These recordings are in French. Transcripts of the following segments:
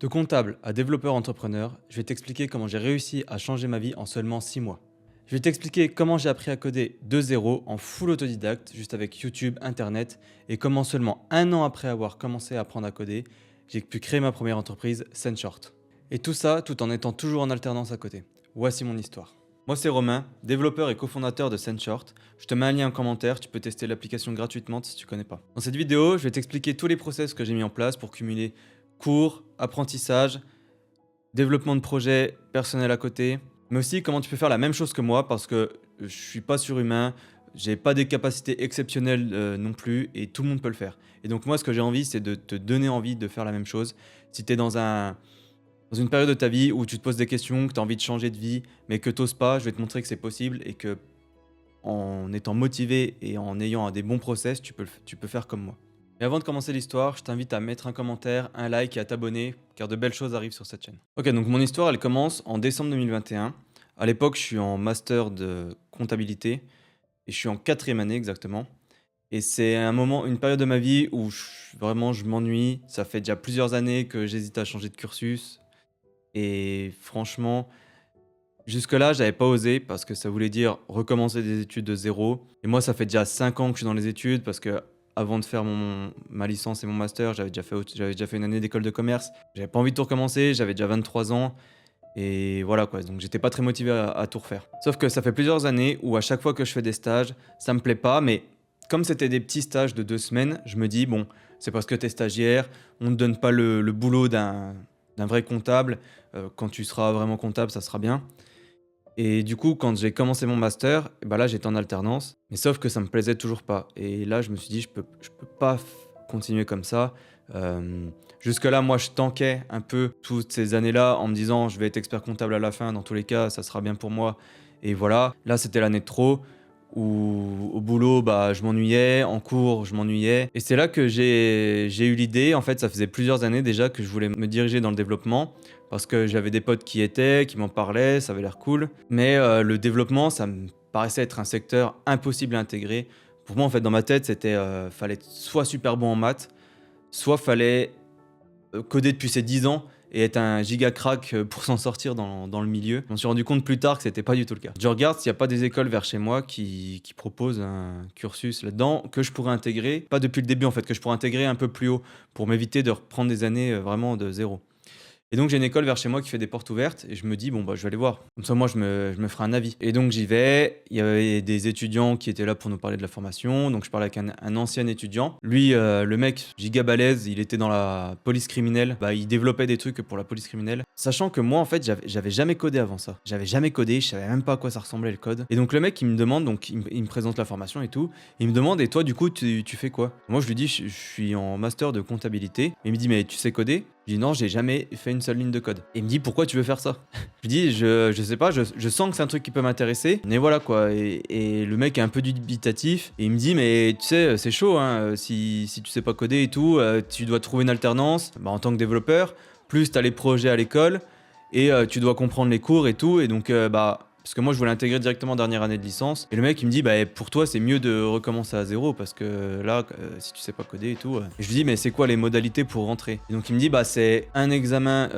De comptable à développeur entrepreneur, je vais t'expliquer comment j'ai réussi à changer ma vie en seulement 6 mois. Je vais t'expliquer comment j'ai appris à coder de zéro en full autodidacte, juste avec YouTube, Internet, et comment seulement un an après avoir commencé à apprendre à coder, j'ai pu créer ma première entreprise, SendShort. Et tout ça tout en étant toujours en alternance à côté. Voici mon histoire. Moi c'est Romain, développeur et cofondateur de SendShort. Je te mets un lien en commentaire, tu peux tester l'application gratuitement si tu connais pas. Dans cette vidéo, je vais t'expliquer tous les process que j'ai mis en place pour cumuler cours, apprentissage, développement de projet personnel à côté, mais aussi comment tu peux faire la même chose que moi parce que je suis pas surhumain, j'ai pas des capacités exceptionnelles non plus et tout le monde peut le faire. Et donc moi ce que j'ai envie c'est de te donner envie de faire la même chose. Si tu es dans une période de ta vie où tu te poses des questions, que tu as envie de changer de vie, mais que tu n'oses pas, je vais te montrer que c'est possible et que en étant motivé et en ayant des bons process, tu peux faire comme moi. Mais avant de commencer l'histoire, je t'invite à mettre un commentaire, un like et à t'abonner, car de belles choses arrivent sur cette chaîne. Ok, donc mon histoire, elle commence en décembre 2021. À l'époque, je suis en master de comptabilité et je suis en 4e année exactement. Et c'est un moment, une période de ma vie où vraiment je m'ennuie. Ça fait déjà plusieurs années que j'hésite à changer de cursus. Et franchement, jusque-là, j'avais pas osé parce que ça voulait dire recommencer des études de zéro. Et moi, ça fait déjà 5 ans que je suis dans les études parce que avant de faire ma licence et mon master, j'avais déjà fait une année d'école de commerce. J'avais pas envie de tout recommencer, j'avais déjà 23 ans. Et voilà quoi, donc j'étais pas très motivé à tout refaire. Sauf que ça fait plusieurs années où à chaque fois que je fais des stages, ça me plaît pas, mais comme c'était des petits stages de 2 semaines, je me dis bon, c'est parce que t'es stagiaire, on ne donne pas le boulot d'un vrai comptable. Quand tu seras vraiment comptable, ça sera bien. Et du coup, quand j'ai commencé mon master, bah là, j'étais en alternance, mais sauf que ça me plaisait toujours pas. Et là, je me suis dit, je peux pas continuer comme ça. Jusque-là, moi, je tanquais un peu toutes ces années-là en me disant, je vais être expert comptable à la fin. Dans tous les cas, ça sera bien pour moi. Et voilà. Là, c'était l'année de trop où au boulot, bah, je m'ennuyais, en cours, je m'ennuyais. Et c'est là que j'ai eu l'idée. En fait, ça faisait plusieurs années déjà que je voulais me diriger dans le développement parce que j'avais des potes qui m'en parlaient, ça avait l'air cool. Mais le développement, ça me paraissait être un secteur impossible à intégrer. Pour moi, en fait, dans ma tête, c'était fallait être soit super bon en maths, soit fallait coder depuis ses 10 ans et être un giga crack pour s'en sortir dans le milieu. Je me suis rendu compte plus tard que c'était pas du tout le cas. Je regarde s'il n'y a pas des écoles vers chez moi qui proposent un cursus là-dedans que je pourrais intégrer, pas depuis le début en fait, que je pourrais intégrer un peu plus haut pour m'éviter de reprendre des années vraiment de zéro. Et donc j'ai une école vers chez moi qui fait des portes ouvertes et je me dis bon bah je vais aller voir. Comme ça moi je me ferai un avis. Et donc j'y vais, il y avait des étudiants qui étaient là pour nous parler de la formation, donc je parlais avec un ancien étudiant. Lui le mec giga balèze, il était dans la police criminelle, bah il développait des trucs pour la police criminelle. Sachant que moi en fait j'avais jamais codé avant ça. J'avais jamais codé, je savais même pas à quoi ça ressemblait le code. Et donc le mec il me demande, donc il me présente la formation et tout, il me demande et toi du coup tu fais quoi? Moi je lui dis je suis en master de comptabilité. Et il me dit mais tu sais coder? Je lui dis non, j'ai jamais fait une seule ligne de code. Et il me dit pourquoi tu veux faire ça? Je lui dis je sais pas, je sens que c'est un truc qui peut m'intéresser, mais voilà quoi. Et le mec est un peu dubitatif et il me dit mais tu sais c'est chaud hein, si tu sais pas coder et tout, tu dois trouver une alternance bah, en tant que développeur, plus t'as les projets à l'école et tu dois comprendre les cours et tout et donc bah parce que moi je voulais intégrer directement en dernière année de licence et le mec il me dit bah pour toi c'est mieux de recommencer à zéro parce que là si tu sais pas coder et tout et je lui dis mais c'est quoi les modalités pour rentrer et donc il me dit bah c'est un examen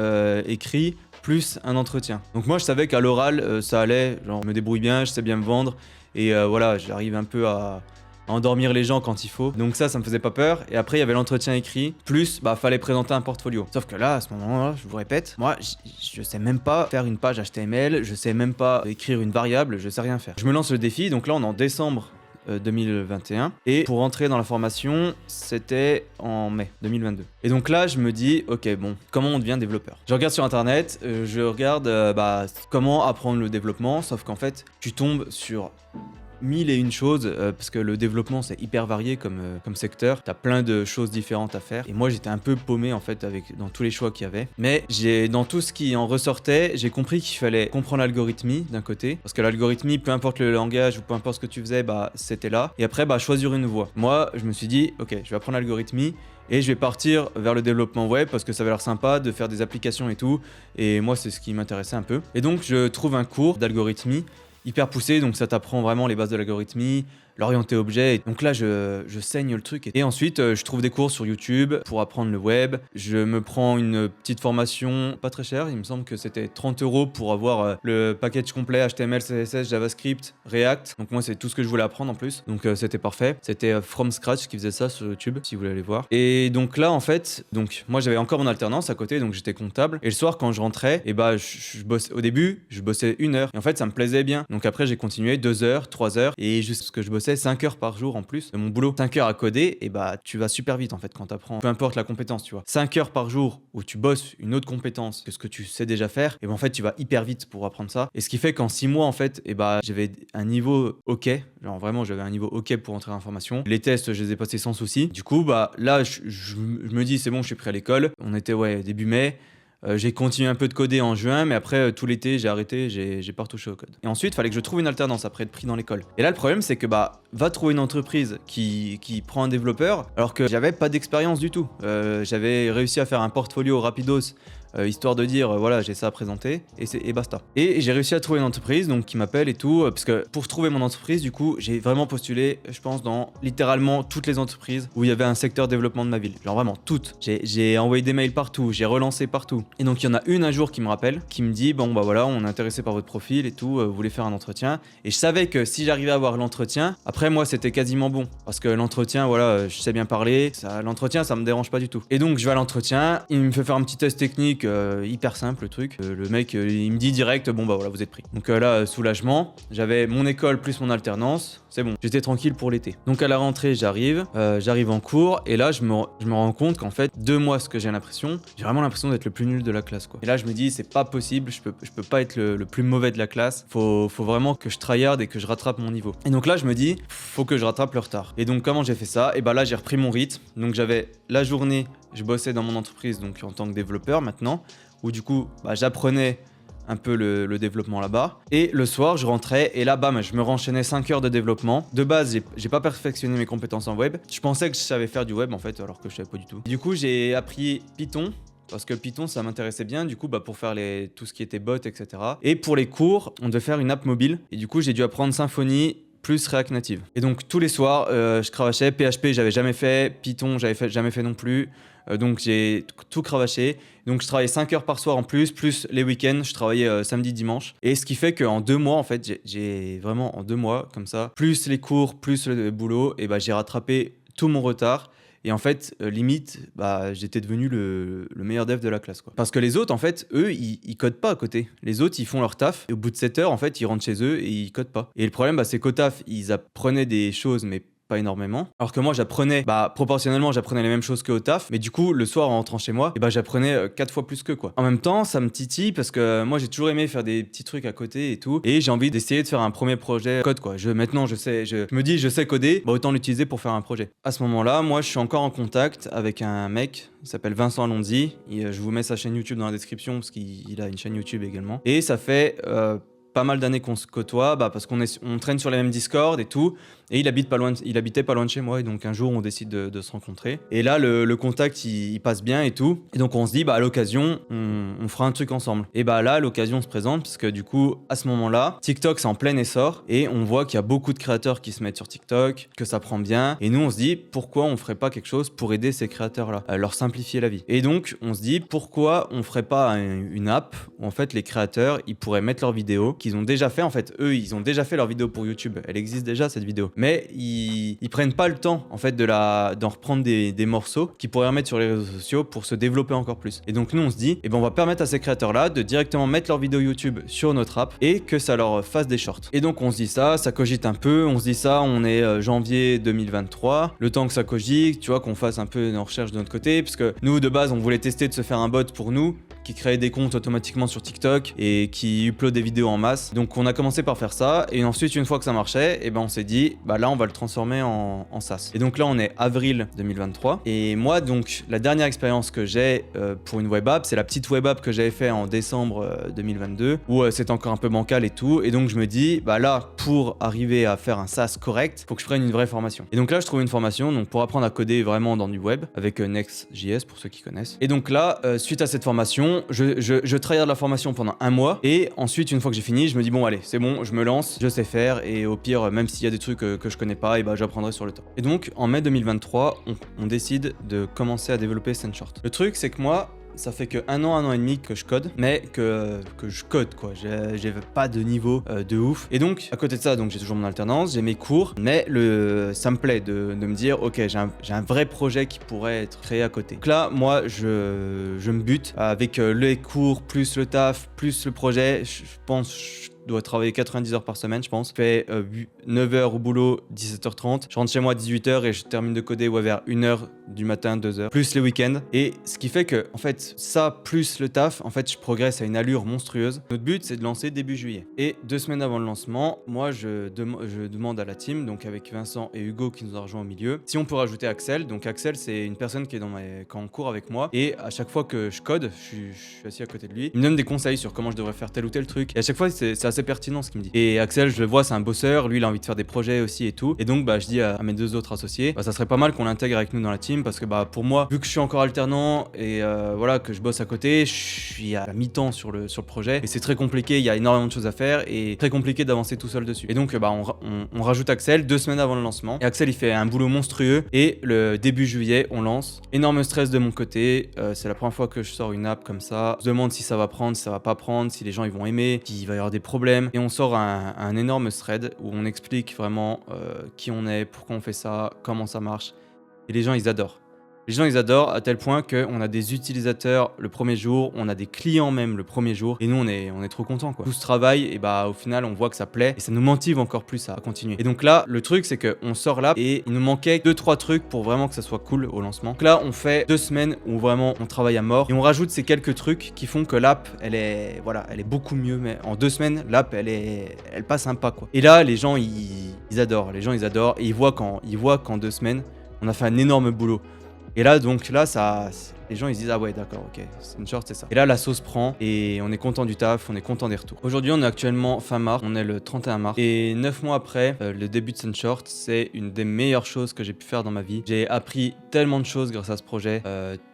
écrit plus un entretien. Donc moi je savais qu'à l'oral ça allait, genre je me débrouille bien, je sais bien me vendre et voilà j'arrive un peu à endormir les gens quand il faut. Donc ça me faisait pas peur. Et après, il y avait l'entretien écrit. Plus, bah, fallait présenter un portfolio. Sauf que là, à ce moment-là, je vous répète, moi, je sais même pas faire une page HTML, je sais même pas écrire une variable, je sais rien faire. Je me lance le défi. Donc là, on est en décembre 2021. Et pour rentrer dans la formation, c'était en mai 2022. Et donc là, je me dis, ok, bon, comment on devient développeur? Je regarde sur internet, je regarde bah, comment apprendre le développement. Sauf qu'en fait, tu tombes sur 1001 choses parce que le développement c'est hyper varié comme secteur, t'as plein de choses différentes à faire et moi j'étais un peu paumé en fait dans tous les choix qu'il y avait, mais dans tout ce qui en ressortait j'ai compris qu'il fallait comprendre l'algorithmie d'un côté parce que l'algorithmie peu importe le langage ou peu importe ce que tu faisais bah c'était là et après bah choisir une voie. Moi je me suis dit ok je vais apprendre l'algorithmie et je vais partir vers le développement web parce que ça avait l'air sympa de faire des applications et tout et moi c'est ce qui m'intéressait un peu et donc je trouve un cours d'algorithmie hyper poussé, donc ça t'apprend vraiment les bases de l'algorithmie, l'orienté objet. Et donc là, je saigne le truc. Et ensuite, je trouve des cours sur YouTube pour apprendre le web. Je me prends une petite formation pas très chère. Il me semble que c'était 30 € pour avoir le package complet HTML, CSS, JavaScript, React. Donc moi, c'est tout ce que je voulais apprendre en plus. Donc c'était parfait. C'était From Scratch qui faisait ça sur YouTube, si vous voulez aller voir. Et donc là, en fait, donc moi, j'avais encore mon alternance à côté, donc j'étais comptable. Et le soir, quand je rentrais, et bah, je bossais. Au début, je bossais 1 heure. Et en fait, ça me plaisait bien. Donc après, j'ai continué 2 heures, 3 heures. Et juste que je bossais 5 heures par jour en plus de mon boulot. 5 heures à coder, et bah, tu vas super vite en fait quand t'apprends. Peu importe la compétence, tu vois. 5 heures par jour où tu bosses une autre compétence que ce que tu sais déjà faire, et ben en fait, tu vas hyper vite pour apprendre ça. Et ce qui fait qu'en 6 mois, en fait, et bah, j'avais un niveau OK. Genre vraiment, j'avais un niveau OK pour entrer en formation. Les tests, je les ai passés sans souci. Du coup, bah là, je me dis, c'est bon, je suis prêt à l'école. On était, début mai. J'ai continué un peu de coder en juin, mais après, tout l'été, j'ai arrêté, j'ai pas retouché au code. Et ensuite, il fallait que je trouve une alternance après être pris dans l'école. Et là, le problème, c'est que va trouver une entreprise qui prend un développeur, alors que j'avais pas d'expérience du tout. J'avais réussi à faire un portfolio rapidos, histoire de dire, voilà, j'ai ça à présenter, et basta. Et j'ai réussi à trouver une entreprise donc, qui m'appelle et tout, parce que pour trouver mon entreprise, du coup, j'ai vraiment postulé, je pense, dans littéralement toutes les entreprises où il y avait un secteur développement de ma ville. Genre vraiment toutes. J'ai envoyé des mails partout, j'ai relancé partout. Et donc, il y en a une un jour qui me rappelle, qui me dit, bon, bah voilà, on est intéressé par votre profil et tout, vous voulez faire un entretien. Et je savais que si j'arrivais à avoir l'entretien, après, moi, c'était quasiment bon. Parce que l'entretien, voilà, je sais bien parler, l'entretien, ça me dérange pas du tout. Et donc, je vais à l'entretien, il me fait faire un petit test technique, hyper simple le truc. Le mec, il me dit direct, bon bah voilà, vous êtes pris. Donc là, soulagement, j'avais mon école plus mon alternance, c'est bon, j'étais tranquille pour l'été. Donc à la rentrée, j'arrive en cours, et là, je me rends compte qu'en fait, 2 mois, ce que j'ai vraiment l'impression d'être le plus nul de la classe, quoi. Et là, je me dis, c'est pas possible, je peux pas être le plus mauvais de la classe, faut vraiment que je tryhard et que je rattrape mon niveau. Et donc là, je me dis, faut que je rattrape le retard. Et donc comment j'ai fait ça? Et bah là, j'ai repris mon rythme. Donc j'avais la journée, je bossais dans mon entreprise, donc en tant que développeur maintenant, où du coup, j'apprenais un peu le développement là-bas. Et le soir, je rentrais et là, bam, je me renchaînais 5 heures de développement. De base, j'ai pas perfectionné mes compétences en web. Je pensais que je savais faire du web en fait, alors que je savais pas du tout. Du coup, j'ai appris Python. Parce que Python, ça m'intéressait bien, du coup, pour faire tout ce qui était bot, etc. Et pour les cours, on devait faire une app mobile. Et du coup, j'ai dû apprendre Symfony plus React Native. Et donc, tous les soirs, je cravachais. PHP, j'avais jamais fait. Python, jamais fait non plus. Donc, j'ai tout cravaché. Donc, je travaillais 5 heures par soir en plus les week-ends, je travaillais samedi, dimanche. Et ce qui fait qu'en 2 mois, en fait, j'ai vraiment, en 2 mois, comme ça, plus les cours, plus le boulot, et j'ai rattrapé tout mon retard. Et en fait, limite, j'étais devenu le meilleur dev de la classe, quoi. Parce que les autres, en fait, eux, ils codent pas à côté. Les autres, ils font leur taf. Et au bout de 7 heures, en fait, ils rentrent chez eux et ils codent pas. Et le problème, c'est qu'au taf, ils apprenaient des choses, mais pas énormément. Alors que moi, proportionnellement, j'apprenais les mêmes choses qu'au taf. Mais du coup, le soir, en rentrant chez moi, j'apprenais 4 fois plus qu'eux, quoi. En même temps, ça me titille parce que moi, j'ai toujours aimé faire des petits trucs à côté et tout. Et j'ai envie d'essayer de faire un premier projet code, quoi. Maintenant, je me dis, je sais coder, autant l'utiliser pour faire un projet. À ce moment-là, moi, je suis encore en contact avec un mec, il s'appelle Vincent Alonzi. Je vous mets sa chaîne YouTube dans la description parce qu'il a une chaîne YouTube également. Et ça fait pas mal d'années qu'on se côtoie, parce qu'on traîne sur les mêmes Discord et tout. Et il habitait pas loin de chez moi, et donc un jour on décide de se rencontrer. Et là le contact il passe bien et tout. Et donc on se dit à l'occasion on fera un truc ensemble. Et là l'occasion se présente parce que du coup à ce moment-là TikTok c'est en plein essor et on voit qu'il y a beaucoup de créateurs qui se mettent sur TikTok, que ça prend bien. Et nous on se dit pourquoi on ferait pas quelque chose pour aider ces créateurs-là, à leur simplifier la vie. Et donc on se dit pourquoi on ferait pas une app où en fait les créateurs ils pourraient mettre leurs vidéos qu'ils ont déjà fait. En fait eux ils ont déjà fait leur vidéo pour YouTube, elle existe déjà cette vidéo. Mais ils prennent pas le temps en fait d'en reprendre des morceaux qui pourraient remettre sur les réseaux sociaux pour se développer encore plus. Et donc nous on se dit on va permettre à ces créateurs là de directement mettre leur vidéo YouTube sur notre app et que ça leur fasse des shorts. Et donc on se dit ça cogite un peu, on se dit ça, on est janvier 2023, le temps que ça cogite, tu vois, qu'on fasse un peu nos recherches de notre côté, parce que nous de base on voulait tester de se faire un bot pour nous qui créait des comptes automatiquement sur TikTok et qui upload des vidéos en masse. Donc on a commencé par faire ça et ensuite une fois que ça marchait, on s'est dit là on va le transformer en SaaS. Et donc là on est avril 2023 et moi donc la dernière expérience que j'ai pour une web app, c'est la petite web app que j'avais fait en décembre 2022 où c'est encore un peu bancal et tout. Et donc je me dis là pour arriver à faire un SaaS correct, faut que je prenne une vraie formation. Et donc là je trouve une formation donc pour apprendre à coder vraiment dans du web avec Next.js pour ceux qui connaissent. Et donc là suite à cette formation bon, je tryhard la formation pendant un mois et ensuite, une fois que j'ai fini, je me dis bon, allez, c'est bon, je me lance, je sais faire et au pire, même s'il y a des trucs que je connais pas, et bah j'apprendrai sur le temps. Et donc, en mai 2023, on décide de commencer à développer Sendshort. Le truc, c'est que moi, ça fait que un an et demi que je code, mais que je code quoi. J'ai pas de niveau de ouf. Et donc, à côté de ça, donc j'ai toujours mon alternance, j'ai mes cours, mais ça me plaît de me dire, ok, j'ai un vrai projet qui pourrait être créé à côté. Donc là, moi, je me bute avec les cours, plus le taf, plus le projet. Je pense, je dois travailler 90 heures par semaine, je pense. Je fais 9 heures au boulot, 17h30. Je rentre chez moi à 18h et je termine de coder vers 1h du matin, 2h, plus les week-ends. Et ce qui fait que, en fait, ça plus le taf, en fait, je progresse à une allure monstrueuse. Notre but, c'est de lancer début juillet. Et 2 semaines avant le lancement, moi, je demande à la team, donc avec Vincent et Hugo qui nous ont rejoint au milieu, si on peut rajouter Axel. Donc Axel, c'est une personne qui est en cours avec moi. Et à chaque fois que je code, je suis assis à côté de lui. Il me donne des conseils sur comment je devrais faire tel ou tel truc. Et à chaque fois, c'est assez pertinent ce qu'il me dit. Et Axel, je le vois, c'est un bosseur. Lui, il a envie de faire des projets aussi et tout. Et donc, je dis à mes 2 autres associés, ça serait pas mal qu'on l'intègre avec nous dans la team parce que pour moi, vu que je suis encore alternant et voilà, que je bosse à côté, je suis à la mi-temps sur le projet et c'est très compliqué. Il y a énormément de choses à faire et très compliqué d'avancer tout seul dessus. Et donc, on rajoute Axel 2 semaines avant le lancement. Et Axel, il fait un boulot monstrueux. Et le début juillet, on lance. Énorme stress de mon côté. C'est la première fois que je sors une app comme ça. Je me demande si ça va prendre, si ça va pas prendre, si les gens ils vont aimer, s'il va y avoir des problèmes. Et on sort un énorme thread où on explique vraiment qui on est, pourquoi on fait ça, comment ça marche. Et les gens, ils adorent. Les gens, ils adorent à tel point qu'on a des utilisateurs le premier jour, on a des clients même le premier jour, et nous, on est trop contents, quoi. Tout ce travail, et au final, on voit que ça plaît, et ça nous motive encore plus à continuer. Et donc là, le truc, c'est qu'on sort là, et il nous manquait 2-3 trucs pour vraiment que ça soit cool au lancement. Donc là, on fait 2 semaines où vraiment on travaille à mort, et on rajoute ces quelques trucs qui font que l'app, elle est beaucoup mieux, mais en 2 semaines, l'app, elle passe un pas, quoi. Et là, les gens, ils adorent, et ils voient qu'en 2 semaines, on a fait un énorme boulot. Et là, les gens ils se disent ah ouais d'accord, ok, Sendshort c'est ça. Et là la sauce prend et on est content du taf, on est content des retours. Aujourd'hui on est actuellement fin mars, on est le 31 mars et 9 mois après le début de Sendshort, c'est une des meilleures choses que j'ai pu faire dans ma vie. J'ai appris tellement de choses grâce à ce projet.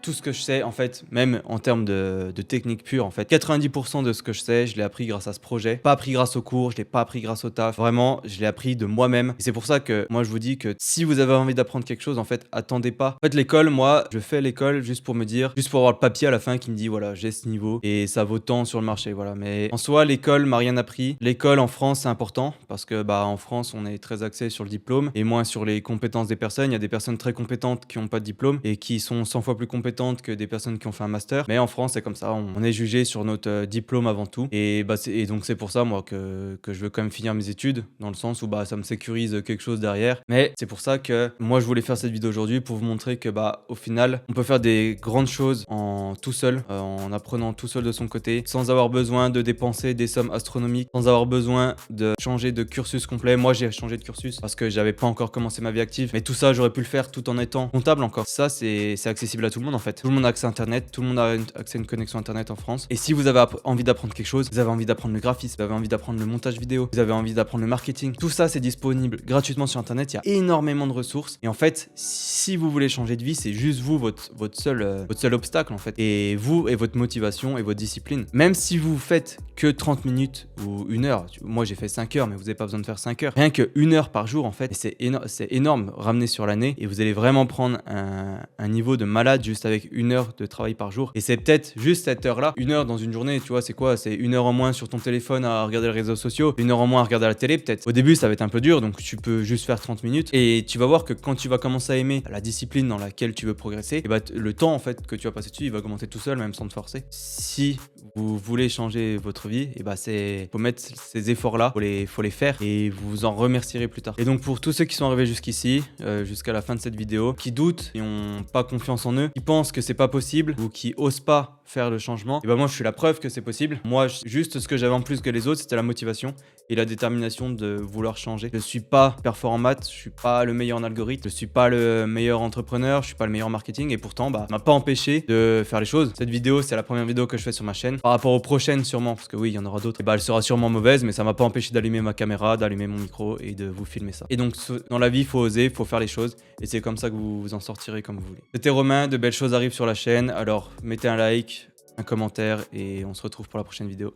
Tout ce que je sais en fait, même en termes de technique pure en fait, 90% de ce que je sais, je l'ai appris grâce à ce projet. Pas appris grâce aux cours, je l'ai pas appris grâce au taf. Vraiment, je l'ai appris de moi-même. Et c'est pour ça que moi je vous dis que si vous avez envie d'apprendre quelque chose, en fait, attendez pas. En fait, l'école, moi, je fais l'école juste pour avoir le papier à la fin qui me dit voilà, j'ai ce niveau et ça vaut tant sur le marché, voilà. Mais en soi, l'école m'a rien appris. L'école en France, c'est important parce que en France, on est très axé sur le diplôme et moins sur les compétences des personnes. Il y a des personnes très compétentes qui n'ont pas de diplôme et qui sont 100 fois plus compétentes que des personnes qui ont fait un master. Mais en France, c'est comme ça, on est jugé sur notre diplôme avant tout. Et donc c'est pour ça moi que je veux quand même finir mes études dans le sens où ça me sécurise quelque chose derrière. Mais c'est pour ça que moi je voulais faire cette vidéo aujourd'hui pour vous montrer que au final, on peut faire des grandes choses en tout seul, en apprenant tout seul de son côté, sans avoir besoin de dépenser des sommes astronomiques, sans avoir besoin de changer de cursus complet. Moi, j'ai changé de cursus parce que j'avais pas encore commencé ma vie active, mais tout ça, j'aurais pu le faire tout en étant comptable encore. Ça, c'est accessible à tout le monde en fait. Tout le monde a accès à Internet, tout le monde a accès à une connexion Internet en France. Et si vous avez envie d'apprendre quelque chose, vous avez envie d'apprendre le graphisme, vous avez envie d'apprendre le montage vidéo, vous avez envie d'apprendre le marketing, tout ça, c'est disponible gratuitement sur Internet. Il y a énormément de ressources. Et en fait, si vous voulez changer de vie, c'est juste vous, votre seul obstacle en fait. Et vous et votre motivation et votre discipline. Même si vous faites que 30 minutes ou 1 heure, moi j'ai fait 5 heures, mais vous n'avez pas besoin de faire 5 heures. Rien que 1 heure par jour en fait, c'est énorme ramené sur l'année et vous allez vraiment prendre un niveau de malade juste avec 1 heure de travail par jour. Et c'est peut-être juste cette heure-là, 1 heure dans une journée, tu vois, c'est quoi? C'est 1 heure en moins sur ton téléphone à regarder les réseaux sociaux, 1 heure en moins à regarder la télé peut-être. Au début, ça va être un peu dur, donc tu peux juste faire 30 minutes et tu vas voir que quand tu vas commencer à aimer la discipline dans laquelle tu veux progresser, et le temps en fait que tu vas passer dessus, il va augmenter tout seul, même sans te forcer. Si vous voulez changer votre vie, faut mettre ces efforts-là, faut les faire et vous en remercierez plus tard. Et donc pour tous ceux qui sont arrivés jusqu'ici, jusqu'à la fin de cette vidéo, qui doutent, qui n'ont pas confiance en eux, qui pensent que c'est pas possible ou qui osent pas faire le changement, moi je suis la preuve que c'est possible. Moi, juste ce que j'avais en plus que les autres, c'était la motivation et la détermination de vouloir changer. Je suis pas performant en maths, je suis pas le meilleur en algorithme, je suis pas le meilleur entrepreneur, je suis pas le meilleur en marketing et pourtant ça m'a pas empêché de faire les choses. Cette vidéo, c'est la première vidéo que je fais sur ma chaîne. Par rapport aux prochaines sûrement, parce que oui, il y en aura d'autres. Elle sera sûrement mauvaise, mais ça m'a pas empêché d'allumer ma caméra, d'allumer mon micro et de vous filmer ça. Et donc dans la vie, il faut oser, il faut faire les choses et c'est comme ça que vous vous en sortirez comme vous voulez. C'était Romain, de belles choses arrivent sur la chaîne, alors mettez un like, un commentaire et on se retrouve pour la prochaine vidéo.